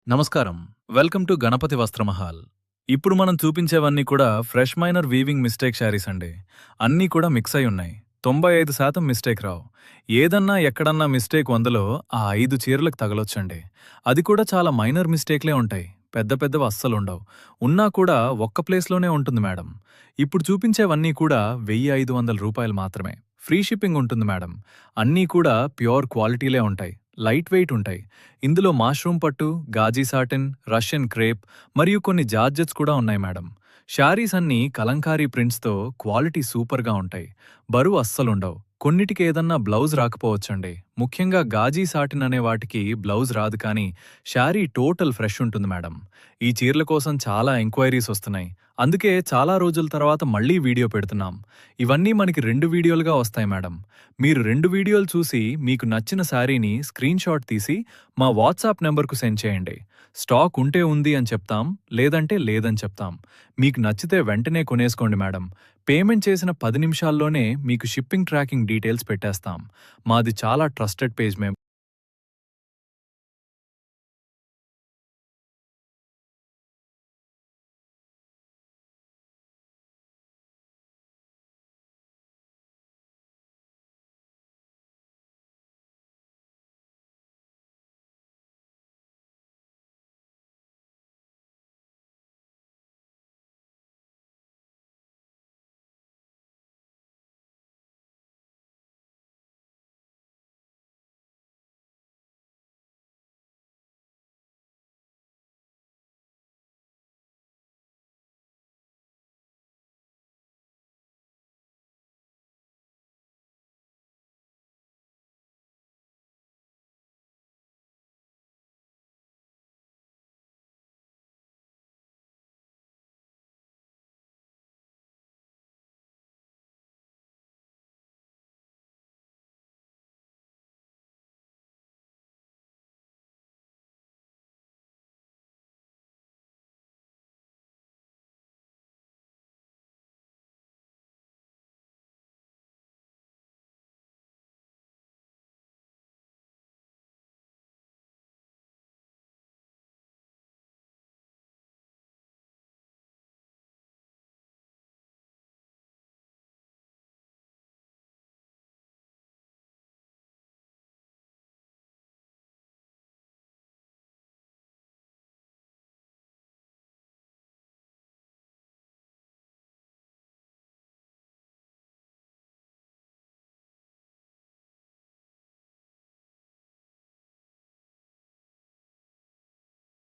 నమస్కారం. Welcome to Ganapathi Vastramahal. ఇప్పుడు మనం చూపించేవన్నీ కూడా fresh minor weaving mistake sarees అండి. అన్నీ కూడా మిక్స్ అయి ఉన్నాయి. 95% మిస్టేక్ రావు. ఏదన్నా ఎక్కడన్నా మిస్టేక్ 100లో ఆ 5 చీరలకు తగలొచ్చండి. అది కూడా చాలా మైనర్ మిస్టేక్లే ఉంటాయి. పెద్ద పెద్దవి అస్సలుండవు. ఉన్నా కూడా ఒక్క ప్లేస్‌లోనే ఉంటుంది మేడం. ఇప్పుడు చూపించేవన్నీ కూడా రూ. 1,500 మాత్రమే. ఫ్రీ షిప్పింగ్ ఉంటుంది మేడం. అన్నీ కూడా ప్యూర్ క్వాలిటీలే ఉంటాయి. లైట్ వెయిట్ ఉంటాయి. ఇందులో మాష్రూమ్ పట్టు, గాజీ సాటిన్, రష్యన్ క్రేప్ మరియు కొన్ని జార్జెట్స్ కూడా ఉన్నాయి మేడం. శారీస్ అన్నీ కలంకారీ ప్రింట్స్తో క్వాలిటీ సూపర్గా ఉంటాయి. బరువు అస్సలుండవు. కొన్నిటికి ఏదన్నా బ్లౌజ్ రాకపోవచ్చండి. ముఖ్యంగా గాజీ సాటిన్ అనే వాటికి బ్లౌజ్ రాదు కానీ శారీ టోటల్ ఫ్రెష్ ఉంటుంది మేడం. ఈ చీరల కోసం చాలా ఎంక్వైరీస్ వస్తున్నాయి. అందుకే చాలా రోజుల తర్వాత మళ్ళీ వీడియో పెడుతున్నాం. ఇవన్నీ మనకి 2 వీడియోలుగా వస్తాయి మేడం. మీరు 2 వీడియోలు చూసి మీకు నచ్చిన శారీని స్క్రీన్ షాట్ తీసి మా వాట్సాప్ నెంబర్కు సెండ్ చేయండి. స్టాక్ ఉంటే ఉంది అని చెప్తాం, లేదంటే లేదని చెప్తాం. మీకు నచ్చితే వెంటనే కొనేసుకోండి మేడం. పేమెంట్ చేసిన 10 నిమిషాల్లోనే మీకు షిప్పింగ్ ట్రాకింగ్ డీటెయిల్స్ పెట్టేస్తాం. మాది చాలా ట్రస్టెడ్ పేజ్